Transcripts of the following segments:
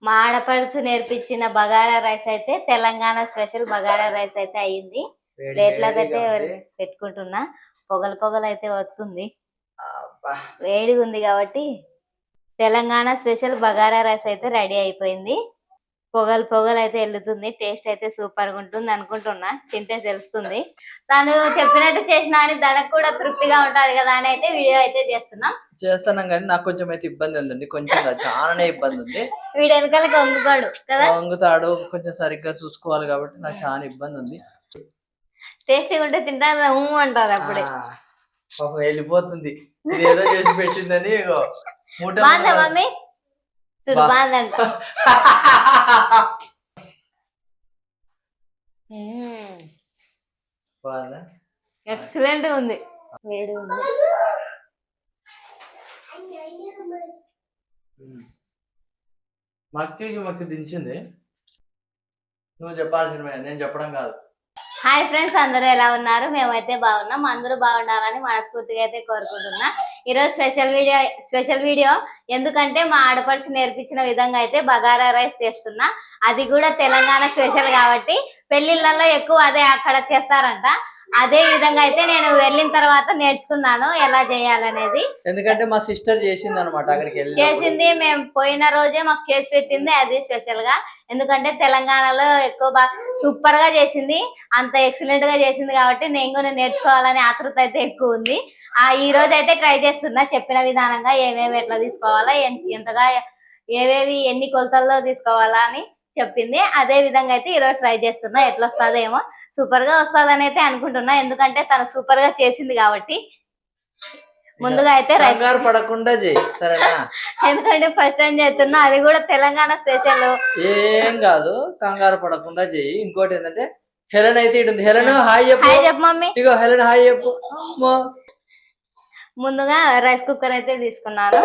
మా ఆడపడుచు నేర్పించిన బగారా రైస్ అయితే తెలంగాణ స్పెషల్ బగారా రైస్ అయితే అయ్యింది. ప్లేట్లకైతే పెట్టుకుంటున్నా. పొగలు అయితే వస్తుంది, వేడిగా ఉంది కాబట్టి. తెలంగాణ స్పెషల్ బగారా రైస్ అయితే రెడీ అయిపోయింది. పొగలు అయితే వెళ్తుంది. టేస్ట్ అయితే సూపర్ గా ఉంటుంది అనుకుంటున్నా, తింటే తెలుస్తుంది. తను చెప్పినట్టు చేసిన అని తనకు కూడా తృప్తిగా ఉంటది కదా అని అయితే వీడియో అయితే చేస్తున్నాం కానీ నాకు కొంచెం అయితే ఇబ్బంది ఉందండి, కొంచెం చాలానే ఇబ్బంది ఉంది. వీడు వెనకాలకి వంగుతాడు కదా, వంగుతాడు, కొంచెం సరిగ్గా చూసుకోవాలి కాబట్టి నాకు చాలా ఇబ్బంది ఉంది. టేస్టీగా ఉంటే తింటా అంటారు అప్పుడే. వెళ్ళిపోతుంది ఏదో చేసి పెట్టిందని. మమ్మీ చూడు బాగుందంట. ఎక్సలెంట్ ఉంది, వేడి ఉంది. మక్కి దించింది, నువ్వు చెప్పాల్సిన నేను చెప్పడం కాదు. హాయ్ ఫ్రెండ్స్, అందరూ ఎలా ఉన్నారు? మేమైతే బాగున్నాం. అందరూ బాగుండాలని మనస్ఫూర్తిగా అయితే కోరుకుంటున్నా. ఈరోజు స్పెషల్ వీడియో ఎందుకంటే మా ఆడపడుచు నేర్పించిన విధంగా అయితే బగారా రైస్ చేస్తున్నా. అది కూడా తెలంగాణ స్పెషల్ కాబట్టి పెళ్లిళ్ళలో ఎక్కువ అదే అక్కడ చేస్తారంట. అదే విధంగా అయితే నేను వెళ్ళిన తర్వాత నేర్చుకున్నాను ఎలా చేయాలనేది. ఎందుకంటే మా సిస్టర్ చేసింది అనమాట, అక్కడికి చేసింది. మేము పోయిన రోజే మాకు చేసి పెట్టింది అది స్పెషల్ గా. ఎందుకంటే తెలంగాణలో ఎక్కువ బాగా సూపర్ గా చేసింది, అంత ఎక్సలెంట్ గా చేసింది కాబట్టి నేను కూడా నేర్చుకోవాలని ఆతృత అయితే ఎక్కువ ఉంది. ఈ రోజు అయితే ట్రై చేస్తున్నా, చెప్పిన విధానంగా ఏమేమి ఎట్లా తీసుకోవాలా, ఎంతగా ఏవేవి ఎన్ని కొలతల్లో తీసుకోవాలా అని చెప్పింది. అదే విధంగా అయితే ఈరోజు ట్రై చేస్తున్నా. ఎట్లా వస్తుందేమో, సూపర్ గా వస్తుందని అయితే అనుకుంటున్నా. ఎందుకంటే తను సూపర్ గా చేసింది కాబట్టి. ముందుగా అయితే రైస్ పడకుండా చేయి సరేనా, ఎందుకంటే ఫస్ట్ టైం చేస్తున్నా, అది కూడా తెలంగాణ స్పెషల్. ఏం కాదు, కంగారు పడకుండా చేయి. ఇంకోటి ఏంటంటే హెలెన్ అయితే ఇటుంది. హెలెన్ హాయ్ చెప్పు. హాయ్ చెప్పు మమ్మీ. ఇగో హెలెన్ హాయ్ చెప్పు. ముందుగా రైస్ కుక్కర్ అయితే తీసుకున్నాను,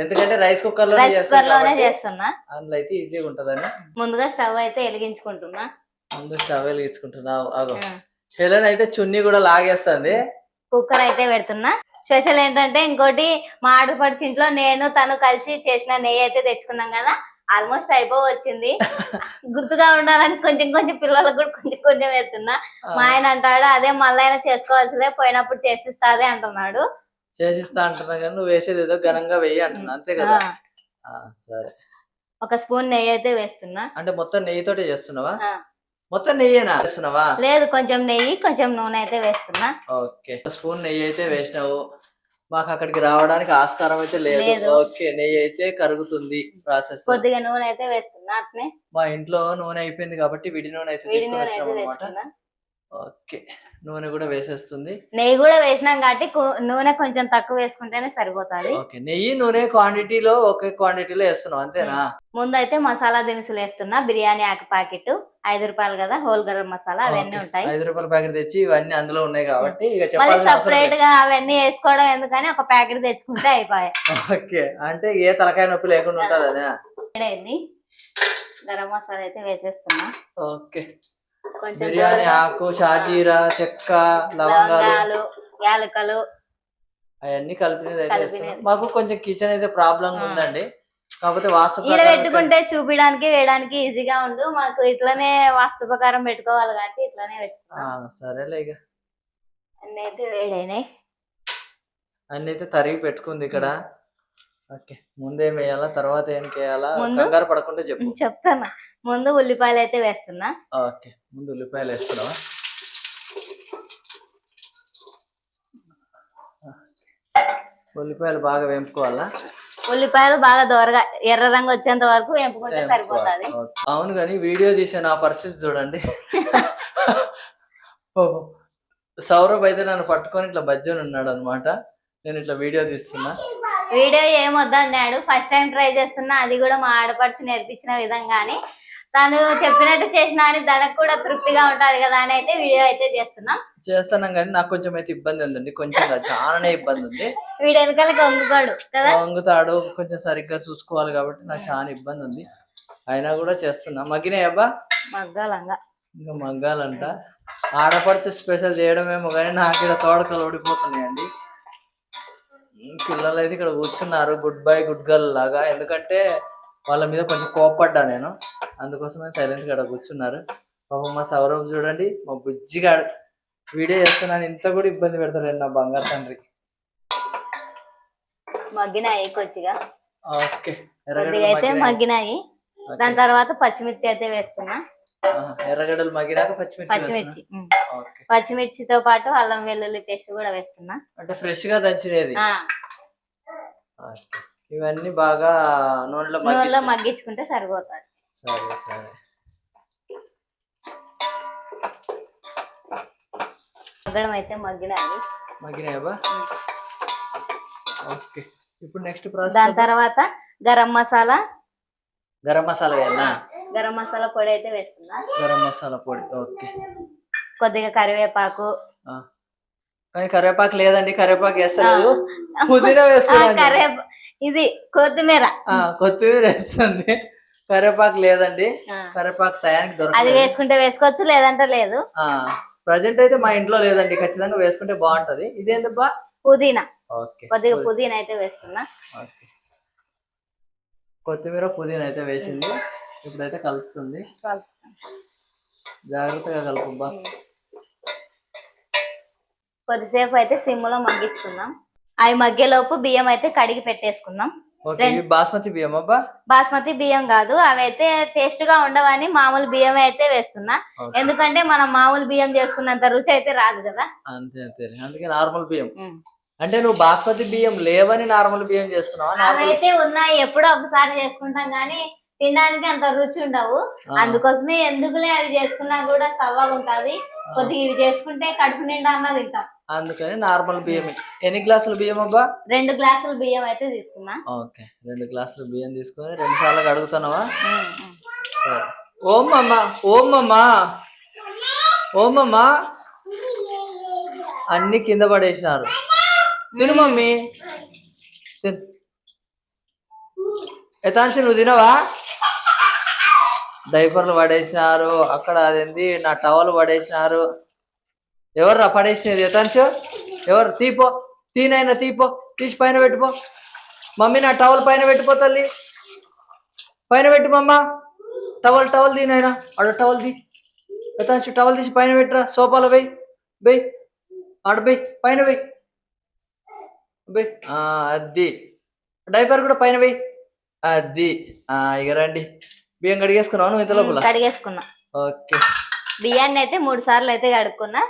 ఎందుకంటే రైస్ కుక్కర్ లోనే చేస్తున్నా, అందులో అయితే ఈజీగా ఉంటదని. ముందుగా స్టవ్ అయితే వెలిగించుకుంటున్నా. ముందు స్టవ్ వెలిగించుకుంటున్నావు. అగో హెలెన్ అయితే చున్నీ కూడా లాగేస్తుంది. కుక్కర్ అయితే పెడుతున్నా. స్పెషల్ ఏంటంటే ఇంకోటి, మా ఆడపడిచి ఇంట్లో నేను తను కలిసి చేసిన నెయ్యి అయితే తెచ్చుకున్నాం కదా, ఆల్మోస్ట్ వచ్చింది. గుర్తుగా ఉండాలని కొంచెం కొంచెం పిల్లలకు కూడా కొంచెం వేస్తున్నా. మా ఆయన అంటాడు అదే మళ్ళీ చేసుకోవాల్సిందే, పోయినప్పుడు చేసిస్తాదే అంటున్నాడు. చేసిస్తా అంటున్నా కానీ నువ్వు వేసేది ఏదో ఘనంగా వెయ్యి అంటున్నా, అంతే కదా. సరే, ఒక స్పూన్ నెయ్యి అయితే వేస్తున్నా. అంటే మొత్తం నెయ్యితోటే చేస్తున్నావా? మొత్తం నెయ్యేనా వేస్తున్నావా? లేదు, కొంచెం నెయ్యి కొంచెం నూనె అయితే వేస్తున్నా. ఓకే, స్పూన్ నెయ్యి అయితే వేసినావు. మాకు అక్కడికి రావడానికి ఆస్కారం అయితే లేదు. ఓకే, నెయ్యి అయితే కరుగుతుంది ప్రాసెస్. కొద్దిగా నూనె అయితే వేస్తున్నా. అట్నే మా ఇంట్లో నూనె అయిపోయింది కాబట్టి విడి నూనె అయితే తీసుకొని వచ్చాం అనమాట. ఓకే, నూనె కూడా వేసేస్తుంది. నెయ్యి కూడా వేసినాం కాబట్టి నూనె కొంచెం తక్కువ వేసుకుంటేనే సరిపోతుంది. ఓకే, నెయ్యి నూనె క్వాంటిటీలో ఒకే క్వాంటిటీలో వేస్తున్నాం అంతేనా? ముందు అయితే మసాలా దినుసులు వేస్తున్నా. బిర్యానీ ఆకు ప్యాకెట్ 5 రూపాయలు కదా, హోల్ గరం మసాలా అవన్నీ ఉంటాయి. 5 రూపాయల ప్యాకెట్ తెచ్చి ఇవన్నీ అందులో ఉన్నాయి కాబట్టి సపరేట్ గా అవన్నీ వేసుకోవడం ఎందుకని ఒక ప్యాకెట్ తెచ్చుకుంటే అయిపోయాయి. ఓకే, అంటే ఏ తలకాయ నొప్పి లేకుండా ఉంటది అదే. గరం మసాలా అయితే వేసేస్తున్నా. ఓకే, బిర్యానీ ఆకు, షాజీరా, చెక్క, లవంగాలు, యాలకులు అవన్నీ కలిపినది అయితే వేస్తున్నాం. మాకు కొంచెం కిచెన్ అయితే ప్రాబ్లం ఉందండి, కాకపోతే వాస్తు పెట్టుకుంటే చూపించడానికి వేయడానికి ఈజీగా ఉండు. మాకు ఇట్లానే వాస్తు ప్రకారం పెట్టుకోవాలి కాబట్టి ఇట్లానే పెట్టుకున్నాం. సరేలే, ఇక అన్ని అయితే వేడైనాయి, అన్ని అయితే తరిగి పెట్టుకుంది ఇక్కడ. ఓకే, ముందేం వేయాలా తర్వాత ఏం చేయాలా కంగారు పడకుండా చెప్తాను. ముందు ఉల్లిపాయలు అయితే వేస్తున్నా. ఓకే, ముందు ఉల్లిపాయలు వేస్తున్నావా? ఉల్లిపాయలు బాగా వేపుకోవాలా? ఉల్లిపాయలు బాగా దోరగా ఎర్ర రంగు వచ్చేంత వరకు వేపుకుంటే సరిపోతుంది. అవును, కానీ వీడియో తీసే నా పరిస్థితి చూడండి. సౌరభ్ అయితే నన్ను పట్టుకొని ఇట్లా బజ్జోని ఉన్నాడు అనమాట, నేను ఇట్లా వీడియో తీస్తున్నా. వీడియో ఏమొద్దన్నాడు, ఫస్ట్ టైం ట్రై చేస్తున్నా, అది కూడా మా ఆడపడుచు నేర్పించిన విధంగానే. తను చెప్పినట్టు చేసిన అని తనకు కూడా తృప్తిగా ఉంటది కదా అని అయితే వీడియో అయితే చేస్తున్నాం కానీ నాకు కొంచెం అయితే ఇబ్బంది ఉందండి, కొంచెం చాలానే ఇబ్బంది ఉంది. వీడు వెనకాలకి వంగుతాడు కదా, వంగుతాడు, కొంచెం సరిగ్గా చూసుకోవాలి కాబట్టి నాకు చాలా ఇబ్బంది ఉంది. అయినా కూడా చేస్తున్నా. మగ్గినాయి అబ్బా, మగ్గాలంగా ఇంకా మగ్గాలంట. ఆడపడుచు స్పెషల్ చేయడమేమో కానీ నాకు ఇక్కడ తోడకలు ఓడిపోతున్నాయండి. పిల్లలు అయితే ఇక్కడ కూర్చున్నారు గుడ్ బై గుడ్ గర్ల్ లాగా, ఎందుకంటే వాళ్ళ మీద కొంచెం కోప్పడ్డా నేను, అందుకోసమే సైలెంట్ గా కూర్చున్నారు. పాపం మా సౌరభ్ చూడండి, మా బుజ్జిగా వీడియో చేస్తున్నాను ఇంత కూడా ఇబ్బంది పెడతాడు నా బంగారు తండ్రి. మగ్గినాయి కొద్దిగా, ఓకే కొద్దిగా అయితే మగ్గినాయి. దాని తర్వాత పచ్చిమిర్చి అయితే వేస్తున్నా. ఎర్రగడ్డలు మగ్గినాక పచ్చిమిర్చి పచ్చిమిర్చితో పాటు అల్లం వెల్లుల్లి పేస్ట్ కూడా వేస్తున్నా. అంటే ఫ్రెష్ గా దంచినది. ఇవన్నీ బాగా నూనెలో మగ్గించుకుంటే సరిపోతుంది. సరే సరే. మగ్గడం అయితే మగ్గినాయా? ఓకే. ఇప్పుడు నెక్స్ట్ ప్రాసెస్. దాని తర్వాత గరం మసాలా వేయాలా? గరం మసాలా పొడి అయితే వేస్తున్నా. గరం మసాలా పొడి. ఓకే. కొద్దిగా కరివేపాకు. కానీ కరివేపాకు లేదండి, కరివేపాకు వేస్తలేదు, పుదీనా వేస్తుంది. ఇది కొత్తిమీర వేస్తుంది, కరివేపాకు లేదండి. కరివేపాకు టయానికి దొరకదు. అది వేసుకుంటే వేసుకోవచ్చు, లేదంటే లేదు. ప్రజెంట్ అయితే మా ఇంట్లో లేదండి, ఖచ్చితంగా వేసుకుంటే బాగుంటది. ఇదేందబ్బా? పుదీనా. ఓకే. కొద్దిగా పుదీనా అయితే వేస్తున్నా. కొత్తిమీర పుదీనా అయితే వేసింది. ఇప్పుడైతే కలుపుతుంది. జాగ్రత్తగా కలుపుబ్బా. కొద్దిసేపు అయితే సిమ్ లో మగ్గించుకుందాం. అవి మగ్గేలోపు బియ్యం అయితే కడిగి పెట్టేసుకుందాం. బాస్మతి బియ్యం అబ్బా? బాస్మతి బియ్యం కాదు, అవి అయితే టేస్ట్ గా ఉండవని మామూలు బియ్యం అయితే వేస్తున్నా. ఎందుకంటే మనం మామూలు బియ్యం చేసుకున్నంత రుచి అయితే రాదు కదా. అంతే అంతే, అందుకే నార్మల్ బియ్యం. అంటే నువ్వు బాస్మతి బియ్యం లేవని నార్మల్ బియ్యం చేస్తున్నావా? అవైతే ఉన్నాయి, ఎప్పుడో ఒకసారి చేసుకుంటాం కానీ తినడానికి అంత రుచి ఉండవు. అందుకోసమే ఎందుకులే అవి చేసుకున్నా కూడా సవ్వగా ఉంటది. కొద్దిగా ఇవి చేసుకుంటే కడుపు నిండా అన్న తింటాం. అందుకని నార్మల్ బియ్యమే. ఎన్ని గ్లాసులు బియ్యం అబ్బా? 2 గ్లాసులు బియ్యం అయితే తీసుకున్నా. ఓకే, 2 గ్లాసులు బియ్యం తీసుకుని 2 సార్లు కడుగుతున్నావా? ఓమ్మమ్మా ఓమ్మమ్మా ఓమ్మమ్మా అన్ని కింద పడేసినారు. తిను మమ్మీ, యథాంశి నువ్వు తినవా? డైపర్లు పడేసినారు, అక్కడ అదేంది నా టవల్ పడేసినారు. ఎవర్రా పడేసినది? యథాంశు ఎవరు? తీపో, తీనైనా తీపో, తీసి పైన పెట్టుపో. మమ్మీ నా టవల్ పైన పెట్టిపో తల్లి, పైన పెట్టు మమ్మ. టవల్ తీనైనా, ఆడ టవల్ తీ. యథాంశు టవల్ తీసి పైన పెట్టరా, సోఫాలో వెయ్యి ఆడ పైన వెయ్యి. అది డైపర్ కూడా పైన వెయ్యి. అది ఇక రండి. బియ్యం కడిగేసుకున్నావు నువ్వు ఇంత లోపల? కడిగేసుకున్నా. ఓకే. బియ్యాన్ని అయితే 3 సార్లు అయితే కడుక్కున్నా.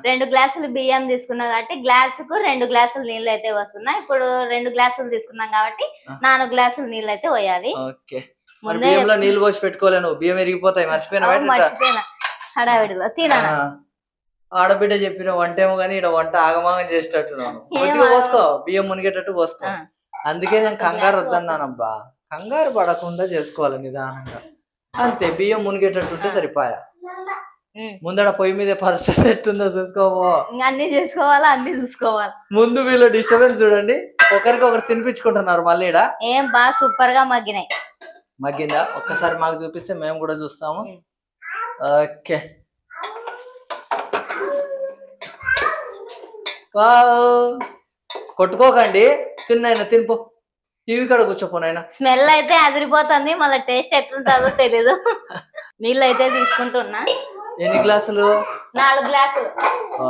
2 గ్లాసులు బియ్యం తీసుకున్నా కాబట్టి గ్లాసుకు 2 గ్లాసులు నీళ్ళు అయితే వస్తున్నాయి. ఇప్పుడు 2 గ్లాసులు తీసుకున్నాం కాబట్టి 4 గ్లాసులు నీళ్ళు అయితే పోయాలి. ఓకే. బియ్యంలో నీళ్ళు పోసి పెట్టుకోలేను, బియ్యం ఎరిగిపోతాయి. మర్చిపోయినా హడావిడిలో. తినా ఆడబిడ్డ చెప్పిన వంట ఏమో కానీ ఇక్కడ వంట ఆగమాగం చేసేటట్టున్నాను. కొద్దిగా పోసుకో, బియ్యం మునిగేటట్టు పోసుకో. అందుకే నేను కంగారు వద్దన్నానబ్బా. కంగారు పడకుండా చేసుకోవాలి నిదానంగా, అంతే. బియ్యం మునిగేటట్టుంటే సరిపోయా. ముందర పొయ్యి మీద పరిస్థితి ఎట్టుందో చూసుకోవో. అన్ని చేసుకోవాలా, అన్ని చూసుకోవాలి. ముందు వీళ్ళు డిస్టర్బెన్స్ చూడండి, ఒకరికొకరు తినిపించుకుంటున్నారు. మళ్ళీ ఏం బాగా సూపర్ గా మగ్గినాయి. మగ్గిందా? ఒక్కసారి మాకు చూపిస్తే మేము కూడా చూస్తాము. ఓకే. కొట్టుకోకండి, తిన్నైనా తినిపో. టీవీ కాడ కూర్చోపోనైనా. స్మెల్ అయితే అదిరిపోతుంది, మళ్ళీ టేస్ట్ ఎట్లుంటుందో తెలీదు. నీళ్ళు అయితే తీసుకుంటున్నా. ఎన్ని గ్లాసులు? 4 గ్లాసులు.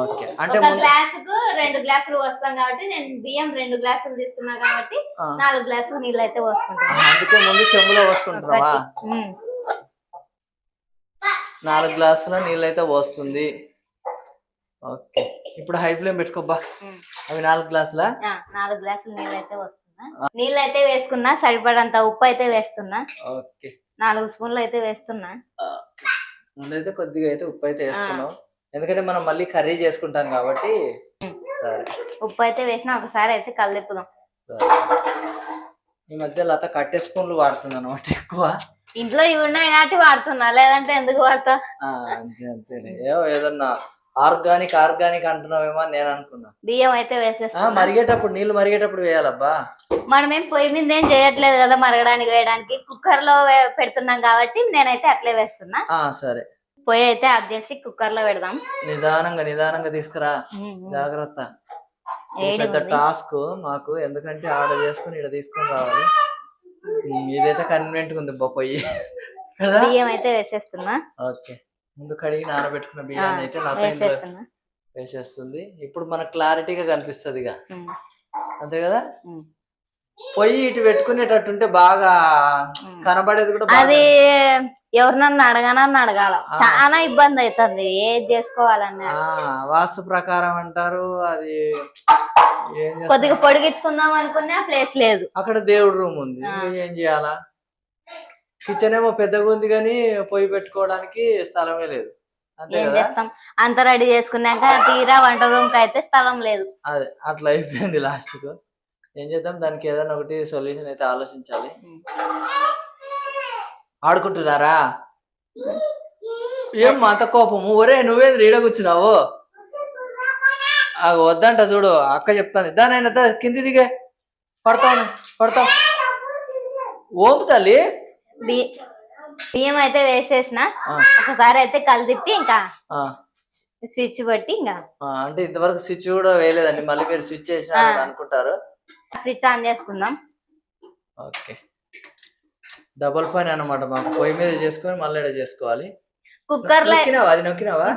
ఓకే. అంటే గ్లాసుకు 2 గ్లాసులు వస్తాం కాబట్టి నేను బియ్యం 2 గ్లాసులు తీసుకున్నా కాబట్టి 4 గ్లాసులు నీళ్ళు అయితే పోసుకుంటాను. అందుకే ముందు చెంబులో పోసుకుంటున్నావా? 4 గ్లాసుల నీళ్ళు అయితే పోస్తుంది. ఓకే. ఇప్పుడు హై ఫ్లేమ్ పెట్టుకోబ్బా. అవి 4 గ్లాసుల? 4 గ్లాసులు నీళ్ళు అయితే వస్తున్నా. నీళ్ళు అయితే వేసుకున్నా, సరిపడంత ఉప్పు అయితే వేస్తున్నా. ఓకే. 4 స్పూన్లు అయితే వేస్తున్నా. ముందైతే కొద్దిగా అయితే ఉప్పు అయితే వేస్తున్నావు, ఎందుకంటే మనం మళ్ళీ కర్రీ చేసుకుంటాం కాబట్టి. సరే, ఉప్పు అయితే వేసినా. ఒకసారి అయితే కలుపుదాం. ఈ మధ్య లత కట్టె స్పూన్లు వాడుతుంది అనమాట ఎక్కువ. ఇంట్లో ఇవి ఉన్నాయి కాబట్టి వాడుతున్నా, లేదంటే ఎందుకు వాడతా? అంతే అంతే. ఏదన్నా ఆర్గానిక్ అంటున్నావేమో అని నేను అనుకున్నా. బియ్యం అయితే వేసేస్తా. మరిగేటప్పుడు, నీళ్లు మరిగేటప్పుడు వేయాలబ్బా. మనం ఏం పొయ్యి మీద ఏం చేయట్లేదు కదా మరగడానికి, వేయడానికి కుక్కర్ లో పెడుతున్నాం కాబట్టి నేనైతే అట్లే వేస్తున్నా. సరే. పొయ్యి అయితే ఆఫ్ చేసి కుక్కర్ లో పెడదాం. నిదానంగా తీసుకురా, జాగ్రత్త. పెద్ద టాస్క్ మాకు, ఎందుకంటే ఆర్డర్ చేసుకుని ఇక్కడ తీసుకొని రావాలి. ఇదైతే కన్వీనియంట్ గా ఉంది పొయ్యి కదా. బియ్యం అయితే వేసేస్తున్నా. ఓకే, ముందు కడిగి నానబెట్టుకున్న బియ్యాన్ని అయితే లత ఇందులో వేసేస్తున్నా. వేసేస్తుంది. ఇప్పుడు మనకు క్లారిటీగా కనిపిస్తుంది ఇక, ఉమ్, అంతే కదా. ఉమ్. పొయ్యి ఇటు పెట్టుకునేటట్టుంటే బాగా కనబడేది కూడా బాగా. అది ఎవరినన్నా అడగానని అడగాల, చాలా ఇబ్బంది అవుతుంది ఏది చేసుకోవాలన్నా. వాస్తు ప్రకారం అంటారు అది. ఏం కొద్దిగా పొడిగించుకుందాం అనుకున్నా ప్లేస్ లేదు. అక్కడ దేవుడి రూమ్ ఉంది, ఇంకా ఏం చేయాలా. కిచెన్ ఏమో పెద్దగా ఉంది కానీ పొయ్యి పెట్టుకోవడానికి స్థలమే లేదు, అంతే ఏం కదా. చేస్తాం, అంత రెడీ చేసుకున్నాక తీరా వంట రూమ్ కి అయితే స్థలం లేదు. అదే అట్లా అయిపోయింది లాస్ట్ కు. ఏం చేద్దాం, దానికి ఏదైనా ఒకటి సొల్యూషన్ అయితే ఆలోచించాలి. ఆడుకుంటున్నారా? ఏం అంత కోపము? ఒరే నువ్వేది రీడ కూర్చున్నావు? వద్దంట చూడు, అక్క చెప్తాను. దానైనా కింది దిగే, పడతావు పడతావు. ఓపు తల్లి. బియ్యం అయితే వేసేసిన, ఒకసారి అయితే కలిదిప్పి ఇంకా స్విచ్ బట్టి ఇంకా. అంటే ఇంతవరకు స్విచ్ కూడా వేయలేదండి, మళ్ళీ మీరు స్విచ్ చేసిన అనుకుంటారు. స్విచ్ ఆన్ చేసుకుందాం. ఓకే, డబుల్ పని అనమాట మాకు. పొయ్యి మీద చేసుకొని మళ్ళీ చేసుకోవాలి. కుక్కర్ లో నొక్కినావా? అది నొక్కినావా?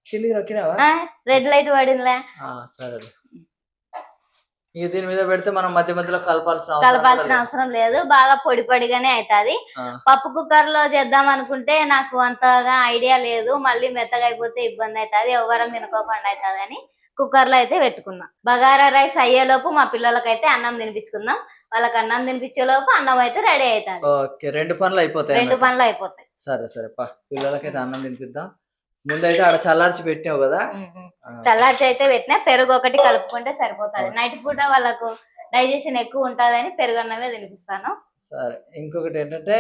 కిందికి నొక్కినావా? Red light పడిందిలే. సరే, ఇక దీని మీద పెడితే మనం మధ్య మధ్యలో కలపాల్సిన అవసరం లేదు, బాగా పొడి పొడిగానే అవుతుంది. పప్పు కుక్కర్ లో చేద్దాం అనుకుంటే నాకు అంతగా ఐడియా లేదు, మళ్ళీ మెత్తగా అయిపోతే ఇబ్బంది అవుతుంది, ఎవరం తినుకోకుండా అవుతుంది అని కుక్కర్ లో అయితే పెట్టుకున్నాం. బగారా రైస్ అయ్యేలోపు మా పిల్లలకైతే అన్నం తినిపించుకుందాం. వాళ్ళకి అన్నం తినిపించే లోపు అన్నం అయితే రెడీ అవుతుంది. ఓకే, రెండు పనులు అయిపోతాయి. సరే సరే పా, పిల్లలకైతే అన్నం తినిపిద్దాం. ముందైతే ఆడ చల్లార్చి పెట్టినావు కదా. చల్లార్చి అయితే పెట్టినా, పెరుగు ఒకటి కలుపుకుంటే సరిపోతుంది. నైట్ పూట వాళ్ళకు డైజెషన్ ఎక్కువ ఉంటుందని పెరుగు అన్నమే తినిపిస్తాను. సరే, ఇంకొకటి ఏంటంటే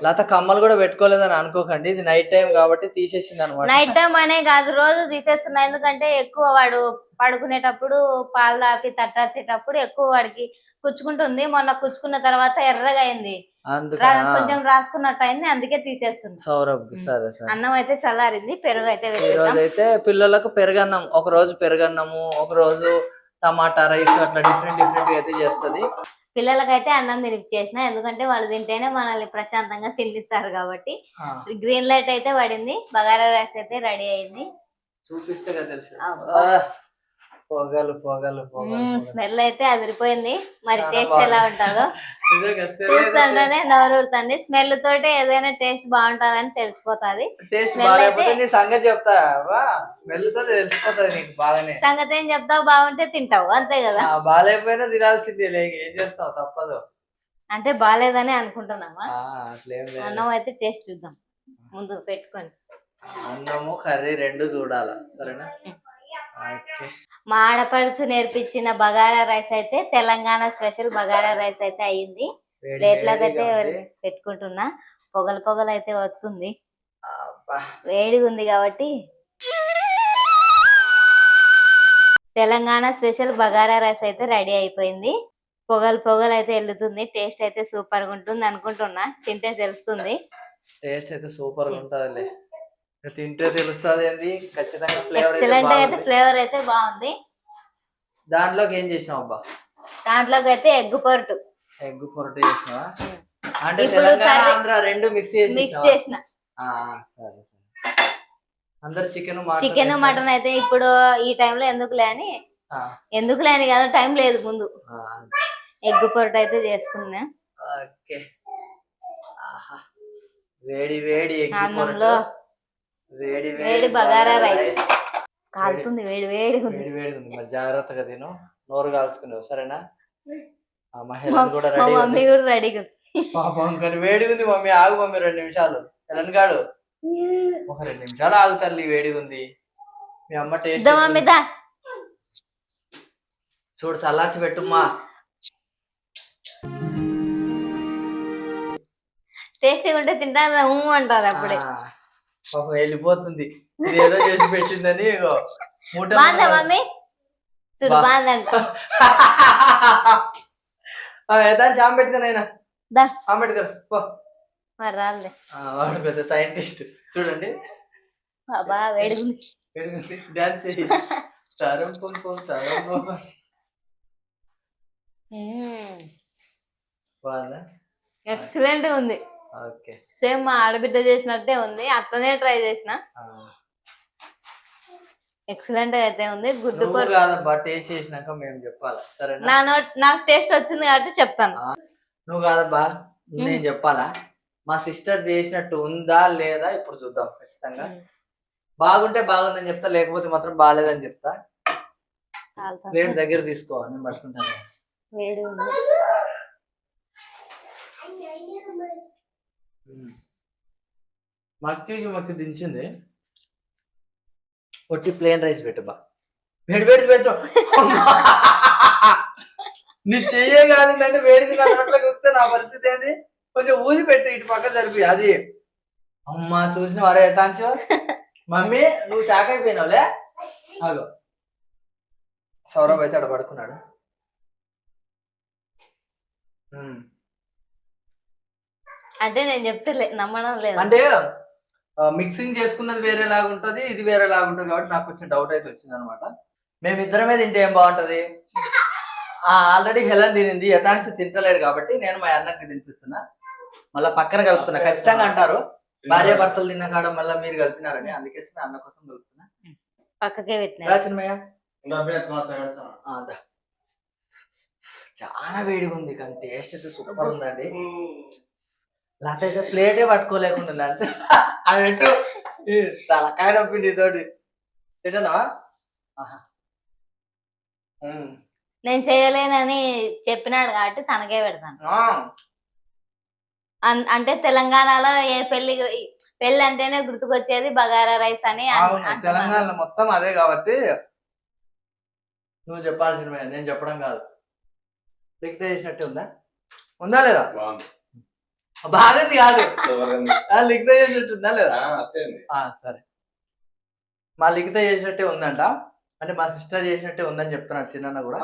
లత కమ్మలు కూడా పెట్టుకోలేదని అనుకోకండి, ఇది నైట్ టైం కాబట్టి తీసేసింది అనమాట. నైట్ టైం అనే కాదు, రోజు తీసేస్తున్నా. ఎందుకంటే ఎక్కువ వాడు పడుకునేటప్పుడు పాలు తాపి తట్టాల్సేటప్పుడు ఎక్కువ వాడికి కుచ్చుకుంటుంది. మొన్న కుచ్చుకున్న తర్వాత ఎర్రగా అయింది, కొంచెం రాసుకున్నట్టు అయింది, అందుకే తీసేస్తుంది. సౌరభ్ సరే సరే. అన్నం అయితే చల్లారింది, పెరుగు అయితే ఈ రోజు అయితే పిల్లలకు పెరుగన్నం, ఒక రోజు పెరుగన్నము, ఒక రోజు టమాటా రైస్, అట్లా డిఫరెంట్ డిఫరెంట్ అయితే చేస్తుంది. పిల్లలకైతే అన్నం తినిపించేసిన, ఎందుకంటే వాళ్ళు తింటేనే మనల్ని ప్రశాంతంగా తినిపిస్తారు కాబట్టి. గ్రీన్ లైట్ అయితే పడింది, బగారా రైస్ అయితే రెడీ అయింది. చూపిస్తే కదా తెలుసు. పొగలు పొగలు పొగలు, స్మెల్ అయితే అదిరిపోయింది. మరి టేస్ట్ ఎలా ఉంటుందో చూస్తుంటేనే నోరూరుతుంది. స్మెల్ తోటి ఏదైనా టేస్ట్ బాగుంటుందని తెలిసిపోతుంది. సంగతి చెప్తా, స్మెల్ తో తెలిసిపోతుంది నీకు బాగానే. సంగతి ఏం చెప్తావు, బాగుంటే తింటావు, అంతే కదా. బాగాలేకపోయినా తినాల్సిందే, ఏం చేస్తావు, తప్పదు. అంటే బాగాలేదని అనుకుంటున్నావా? అన్నం అయితే టేస్ట్ చూద్దాం ముందు పెట్టుకొని. అన్నము కర్రీ రెండు చూడాలా, సరేనా. మా ఆడపడుచు నేర్పించిన బగారా రైస్ అయితే తెలంగాణ స్పెషల్ బగారా రైస్ అయితే అయ్యింది. ప్లేట్లకైతే పెట్టుకుంటున్నా, పొగలు పొగలు అయితే వస్తుంది, వేడిగా ఉంది కాబట్టి. తెలంగాణ స్పెషల్ బగారా రైస్ అయితే రెడీ అయిపోయింది. పొగలు పొగలు అయితే వెళ్తుంది, టేస్ట్ అయితే సూపర్ గా ఉంటుంది అనుకుంటున్నా, తింటే తెలుస్తుంది. టేస్ట్ అయితే సూపర్ గా ఉంటుంది, తింటే తెలుస్తుంది. ఏంది ఖచ్చితంగా ఎక్సలెంట్ అయితే ఫ్లేవర్ అయితే బాగుంది. దాంట్లోకి ఏం చేసినావు అబ్బా? దాంట్లోకి అయితే ఎగ్ పొరటు చేసినావా? అంటే తెలంగాణ ఆంధ్ర రెండు మిక్స్ చేసిన. సరే అందరు చికెన్ మటన్ అయితే ఇప్పుడు ఈ టైంలో ఎందుకులే అని కాదు, టైం లేదు ముందు. ఎగ్ పొరటు అయితే చేసుకున్నా. వేడి వేడి అన్నంలో వేడి బగారా రైస్ కాలుతుంది, వేడి వేడిగా ఉంది. మరి జాగ్రత్తగా తిను, నోరు కాల్చుకున్నావు, సరేనా. మహిళ కూడా మమ్మీ కూడా రెడీగా పాపం కానీ వేడిగా ఉంది. మమ్మీ ఆగు మమ్మీ, 2 నిమిషాలు. తెలంగాడు ఒక 2 నిమిషాలు ఆగు తల్లి, వేడిగా ఉంది. మీ అమ్మ టేస్ట్ చూడు, చల్లార్చి పెట్టుమ్మా. టేస్టీగా ఉంటే తింటా అంటారు అప్పుడే. పాపం వెళ్ళిపోతుంది, ఇది ఏదో చేసి పెట్టిందని. మమ్మీ చూడు బాగుందంట. దాన్ని చామ పెట్టుకునైనా పెట్టుకోరు, వాడు పెద్ద సైంటిస్ట్. చూడండి వేడిగుంది, డాన్స్ తరం బాగుందా? ఎక్సలెంట్ ఉంది. ఓకే. సేమ్ మా ఆడబిడ్డ చేసినట్టే ఉంది, అట్లనే ట్రై చేసిన. ఎక్సలెంట్ అయితే ఉంది. గుడ్డు నువ్వు కాదబ్బా, టేస్ట్ చేసినాక మేము చెప్పాలా, సరేనా? నాకు టేస్ట్ వచ్చింది కాబట్టి చెప్తాను. నువ్వు కాదబ్బా, నేను చెప్పాలా? మా సిస్టర్ చేసినట్టు ఉందా లేదా ఇప్పుడు చూద్దాం ఖచ్చితంగా. బాగుంటే బాగుందని చెప్తా, లేకపోతే మాత్రం బాగాలేదని చెప్తా. ప్లేట్ దగ్గర తీసుకో, నేను పట్టుకుంటాను. వేడి ఉంది. మక్కి దించింది. ఒట్టి ప్లేన్ రైస్ పెట్టు బా. వేడి వేడి పెట్టు. నీ చెయ్యగాలిందంటే వేడిది నా నోట్లో కుక్తే నా పరిస్థితి ఏంది? కొంచెం ఊది పెట్టు, ఇటు పక్క జరిపి. అది అమ్మా చూసిన వారే తాంచు. మమ్మీ నువ్వు షాక్ అయిపోయినావులే. అగో సౌరభ్ అయితే అక్కడ పడుకున్నాడు. అంటే నేను చెప్తే నమ్మడం లేదు. అంటే మిక్సింగ్ చేసుకున్నది వేరేలాగా ఉంటది, ఇది వేరేలాగా ఉంటది కాబట్టి నాకు కొంచెం డౌట్ అయితే వచ్చింది అనమాట. మేమిద్దరమే తింటే ఏం బాగుంటది? ఆల్రెడీ హెలన్ తినింది, యథాంశ తింటలేడు కాబట్టి నేను మా అన్నకి తినిపిస్తున్నా, మళ్ళీ పక్కన కలుపుతున్నా. ఖచ్చితంగా అంటారు భార్య భర్తలు తిన్న కాడ మళ్ళీ మీరు కలిపినారని, అందుకే అన్న కోసం కలుపుతున్నా. పక్కకే పెట్టినా చాలా వేడిగా ఉంది కానీ టేస్ట్ అయితే సూపర్ ఉందండి. లేకపోతే అయితే ప్లేటే పట్టుకోలేకుండా ఉంది అంటే అది పెట్టు, తలకాయ నొప్పింది తోటి తింటున్నా. నేను చేయలేనని చెప్పినాడు కాబట్టి తనకే పెడతాను. అంటే తెలంగాణలో ఏ పెళ్లి అంటేనే గుర్తుకొచ్చేది బగారా రైస్ అని. తెలంగాణలో మొత్తం అదే కాబట్టి నువ్వు చెప్పాల్సిన, నేను చెప్పడం కాదు. లిఖిత చేసినట్టే ఉందా లేదా? బాగుంది కాదు, లిఖిత చేసినట్టు ఉందా లేదా? సరే, మా లిఖిత చేసినట్టే ఉందంట, అంటే మా సిస్టర్ చేసినట్టే ఉందని చెప్తున్నాడు చిన్న కూడా.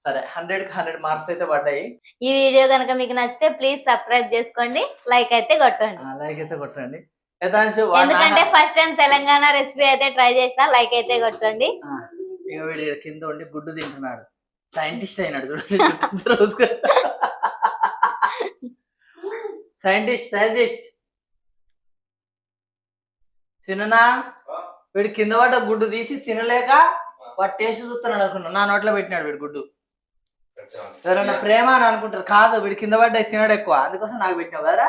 సరే, 100కి 100 మార్క్స్ అయితే పడ్డాయి. ఈ వీడియో కనుక మీకు నచ్చితే ప్లీజ్ సబ్స్క్రైబ్ చేసుకోండి, లైక్ అయితే కొట్టండి. ఎందుకంటే ఫస్ట్ టైం తెలంగాణ రెసిపీ అయితే ట్రై చేసిన, లైక్ అయితే కొట్టండి. ఇక వీడు కింద ఉండి గుడ్డు తింటున్నాడు, సైంటిస్ట్ అయినాడు చూడండి. సైంటిస్ట్ చిన్న వీడు కింద పడ్డ గుడ్డు తీసి తినలేక వాడు టేస్ట్ చూస్తున్నాడు అనుకున్నా, నా నోట్లో పెట్టినాడు వీడు గుడ్డు. ఎవరన్నా ప్రేమ అని అనుకుంటారు, కాదు వీడు కింద పడ్డ తినడు ఎక్కువ, అందుకోసం నాకు పెట్టినావు కదా.